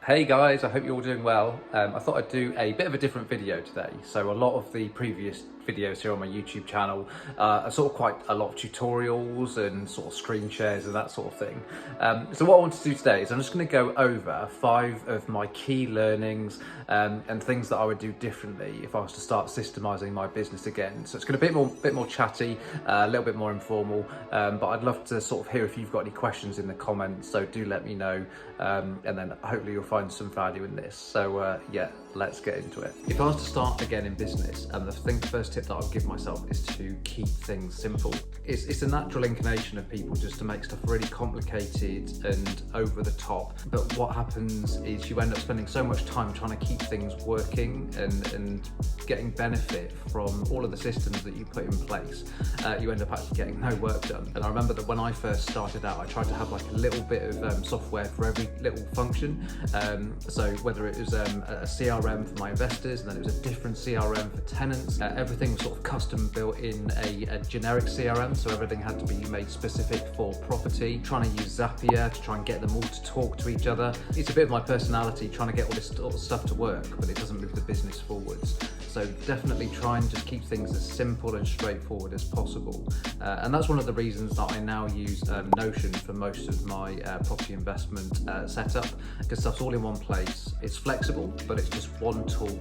Hey guys, I hope you're all doing well. I thought I'd do a bit of a different video today. So a lot of the previous videos here on my YouTube channel are sort of quite a lot of tutorials and sort of screen shares and that sort of thing. So what I want to do today is I'm just going to go over 5 of my key learnings and things that I would do differently if I was to start systemizing my business again. So it's going to be a bit more chatty, a little bit more informal, but I'd love to sort of hear if you've got any questions in the comments, so do let me know, and then hopefully you'll find some value in this. So yeah, let's get into it. If I was to start again in business, the first tip that I would give myself is to keep things simple. It's a natural inclination of people just to make stuff really complicated and over the top, but what happens is you end up spending so much time trying to keep things working and getting benefit from all of the systems that you put in place. You end up actually getting no work done. And I remember that when I first started out, I tried to have like a little bit of software for every little function. So whether it was a CRM for my investors, and then it was a different CRM for tenants, everything was sort of custom built in a generic CRM, so everything had to be made specific for property. Trying to use Zapier to try and get them all to talk to each other. It's a bit of my personality, trying to get all this stuff to work, but it doesn't move the business forwards. So definitely try and just keep things as simple and straightforward as possible. And that's one of the reasons that I now use Notion for most of my property investment setup, because stuff's all in one place. It's flexible, but it's just one tool,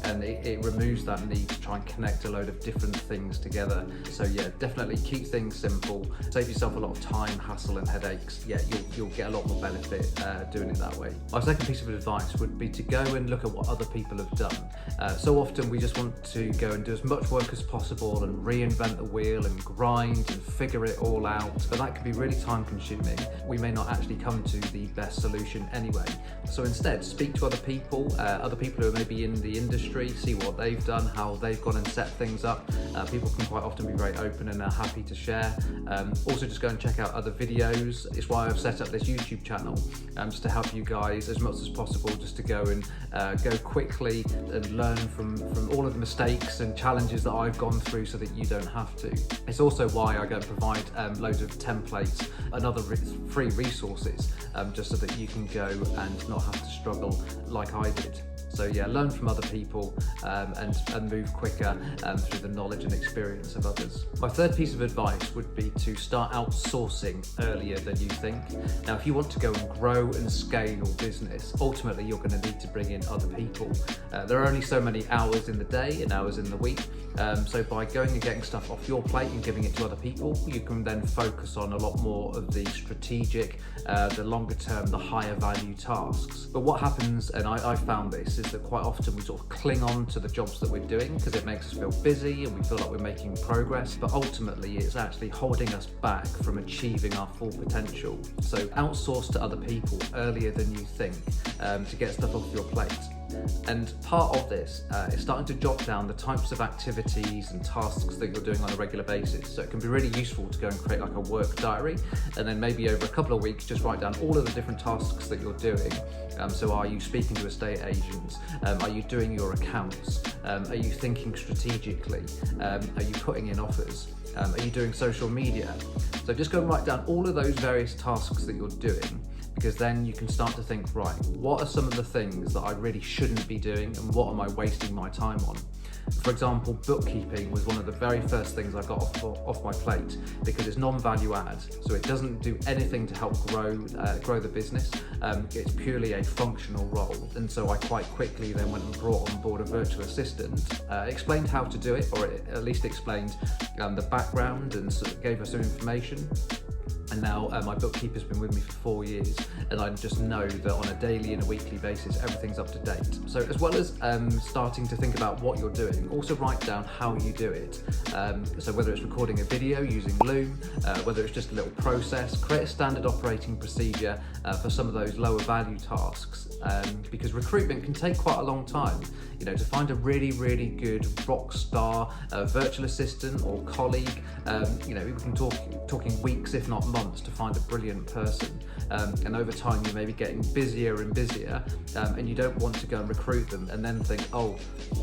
and it removes that need to try and connect a load of different things together. So yeah, definitely keep things simple, save yourself a lot of time, hassle and headaches. Yeah, you'll get a lot more benefit doing it that way. My second piece of advice would be to go and look at what other people have done. So often we just want to go and do as much work as possible and reinvent the wheel and grind and figure it all out, but that can be really time consuming. We may not actually come to the best solution anyway. So instead, speak to other people who are maybe in the industry, see what they've done, how they've gone and set things up. People can quite often be very open and are happy to share. Also just go and check out other videos. It's why I've set up this YouTube channel, just to help you guys as much as possible, just to go and go quickly and learn from all of the mistakes and challenges that I've gone through so that you don't have to. It's also why I go and provide loads of templates and other free resources, just so that you can go and not have to struggle like I did. So yeah, learn from other people and move quicker through the knowledge and experience of others. My third piece of advice would be to start outsourcing earlier than you think. Now, if you want to go and grow and scale your business, ultimately you're going to need to bring in other people. There are only so many hours in the day and hours in the week. So by going and getting stuff off your plate and giving it to other people, you can then focus on a lot more of the strategic, the longer term, the higher value tasks. But what happens, and I found this, is that quite often we sort of cling on to the jobs that we're doing because it makes us feel busy and we feel like we're making progress, but ultimately it's actually holding us back from achieving our full potential. So outsource to other people earlier than you think to get stuff off your plate. And part of this is starting to jot down the types of activities and tasks that you're doing on a regular basis. So it can be really useful to go and create like a work diary, and then maybe over a couple of weeks just write down all of the different tasks that you're doing. So are you speaking to estate agents? Are you doing your accounts? Are you thinking strategically? Are you putting in offers? Are you doing social media? So just go and write down all of those various tasks that you're doing, because then you can start to think, right, what are some of the things that I really shouldn't be doing and what am I wasting my time on? For example, bookkeeping was one of the very first things I got off my plate, because it's non-value add, so it doesn't do anything to help grow the business. It's purely a functional role, and so I quite quickly then went and brought on board a virtual assistant, explained how to do it, or at least explained the background and sort of gave us some information. And now my bookkeeper's been with me for 4 years, and I just know that on a daily and a weekly basis, everything's up to date. So as well as starting to think about what you're doing, also write down how you do it. So whether it's recording a video using Loom, whether it's just a little process, create a standard operating procedure for some of those lower value tasks, because recruitment can take quite a long time. You know, to find a really, really good rock star virtual assistant or colleague, you know, we can talking weeks, if not months, months to find a brilliant person, and over time you may be getting busier and busier, and you don't want to go and recruit them and then think, oh,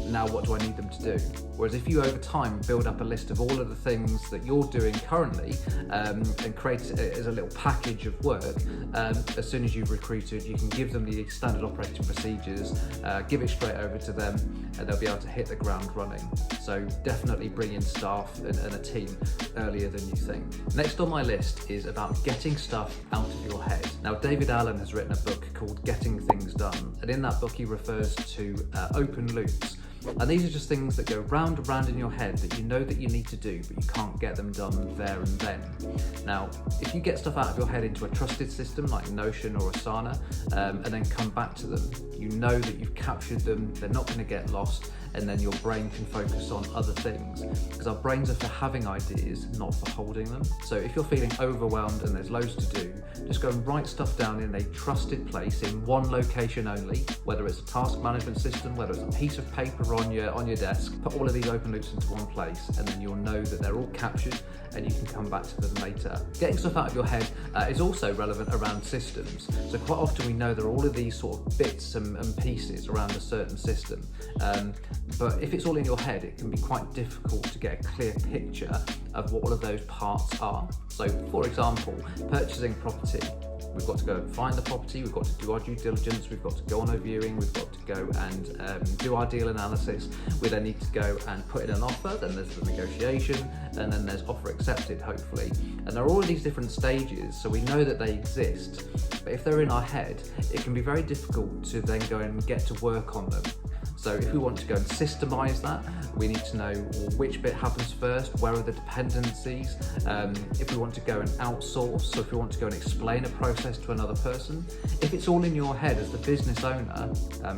now what do I need them to do? Whereas if you over time build up a list of all of the things that you're doing currently, and create it as a little package of work, as soon as you've recruited, you can give them the standard operating procedures, give it straight over to them, and they'll be able to hit the ground running. So definitely bring in staff and a team earlier than you think. Next on my list is about getting stuff out of your head. Now, David Allen has written a book called Getting Things Done, and in that book he refers to open loops. And these are just things that go round and round in your head that you know that you need to do, but you can't get them done there and then. Now, if you get stuff out of your head into a trusted system like Notion or Asana, and then come back to them, you know that you've captured them, they're not going to get lost, and then your brain can focus on other things. Because our brains are for having ideas, not for holding them. So if you're feeling overwhelmed and there's loads to do, just go and write stuff down in a trusted place in one location only, whether it's a task management system, whether it's a piece of paper on your desk. Put all of these open loops into one place, and then you'll know that they're all captured and you can come back to them later. Getting stuff out of your head is also relevant around systems. So quite often we know there are all of these sort of bits and pieces around a certain system, but if it's all in your head, it can be quite difficult to get a clear picture of what all of those parts are. So for example, purchasing property. We've got to go and find the property, we've got to do our due diligence, we've got to go on a viewing, we've got to go and do our deal analysis. We then need to go and put in an offer, then there's the negotiation, and then there's offer accepted, hopefully. And there are all of these different stages, so we know that they exist. But if they're in our head, it can be very difficult to then go and get to work on them. So if we want to go and systemize that, we need to know which bit happens first, where are the dependencies, if we want to go and outsource, so if we want to go and explain a process to another person. If it's all in your head as the business owner,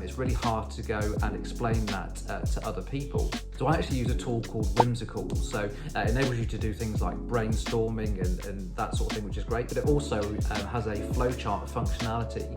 it's really hard to go and explain that to other people. So I actually use a tool called Whimsical. So it enables you to do things like brainstorming and that sort of thing, which is great, but it also has a flowchart functionality.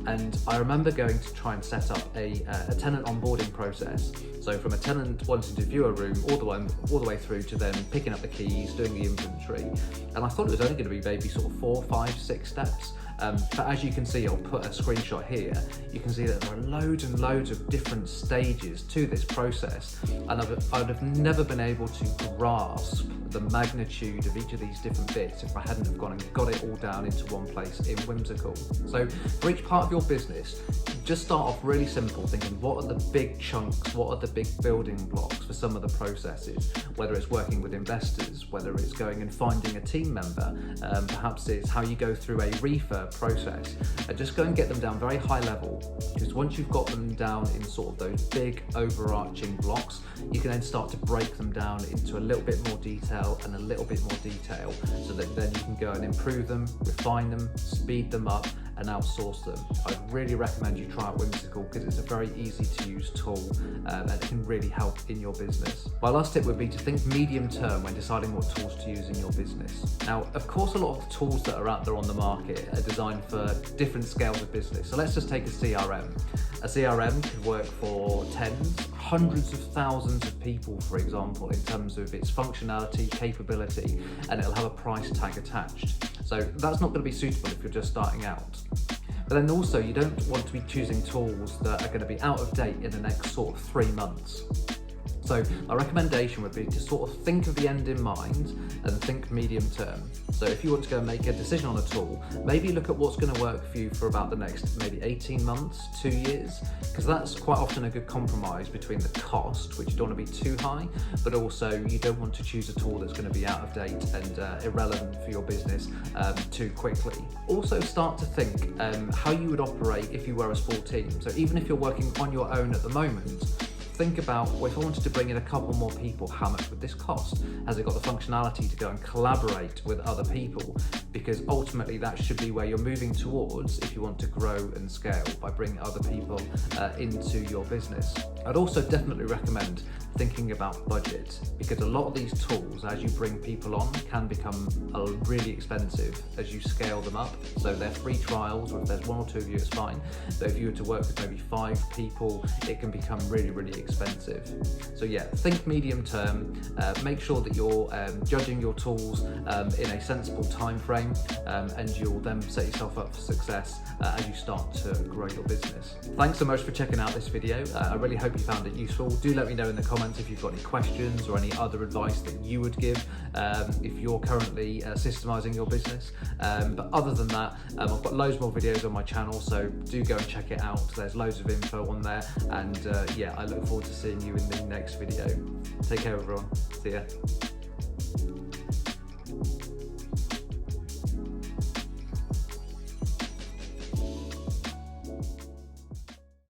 And I remember going to try and set up a tenant onboarding process. So from a tenant wanting to view a room all the way through to them picking up the keys, doing the inventory. And I thought it was only going to be maybe sort of 4, 5, 6 steps. But as you can see, I'll put a screenshot here, you can see that there are loads and loads of different stages to this process, and I'd have never been able to grasp the magnitude of each of these different bits if I hadn't have gone and got it all down into one place in Whimsical. So for each part of your business, just start off really simple, thinking what are the big chunks, what are the big building blocks for some of the processes, whether it's working with investors, whether it's going and finding a team member, perhaps it's how you go through a refurb process, and just go and get them down very high level, because once you've got them down in sort of those big overarching blocks, you can then start to break them down into a little bit more detail and a little bit more detail, so that then you can go and improve them, refine them, speed them up, and outsource them. I'd really recommend you try out Whimsical because it's a very easy to use tool, and it can really help in your business. My last tip would be to think medium term when deciding what tools to use in your business. Now, of course, a lot of the tools that are out there on the market are designed for different scales of business. So let's just take a CRM. A CRM could work for tens, hundreds of thousands of people, for example, in terms of its functionality, capability, and it'll have a price tag attached. So that's not going to be suitable if you're just starting out. But then also, you don't want to be choosing tools that are going to be out of date in the next sort of 3 months. So my recommendation would be to sort of think of the end in mind and think medium term. So if you want to go and make a decision on a tool, maybe look at what's going to work for you for about the next maybe 18 months, 2 years, because that's quite often a good compromise between the cost, which you don't want to be too high, but also you don't want to choose a tool that's going to be out of date and irrelevant for your business too quickly. Also start to think how you would operate if you were a small team. So even if you're working on your own at the moment, think about, well, if I wanted to bring in a couple more people, how much would this cost? Has it got the functionality to go and collaborate with other people? Because ultimately that should be where you're moving towards if you want to grow and scale, by bringing other people into your business. I'd also definitely recommend thinking about budget, because a lot of these tools, as you bring people on, can become really expensive as you scale them up. So they're free trials, or if there's 1 or 2 of you, it's fine. But if you were to work with maybe 5 people, it can become really, really expensive. So yeah, think medium term, make sure that you're judging your tools in a sensible time frame, and you'll then set yourself up for success as you start to grow your business. Thanks so much for checking out this video. I really hope you found it useful. Do let me know in the comments if you've got any questions or any other advice that you would give if you're currently systemizing your business. But other than that, I've got loads more videos on my channel, so do go and check it out. There's loads of info on there, and yeah, I look forward to seeing you in the next video. Take care everyone, see ya.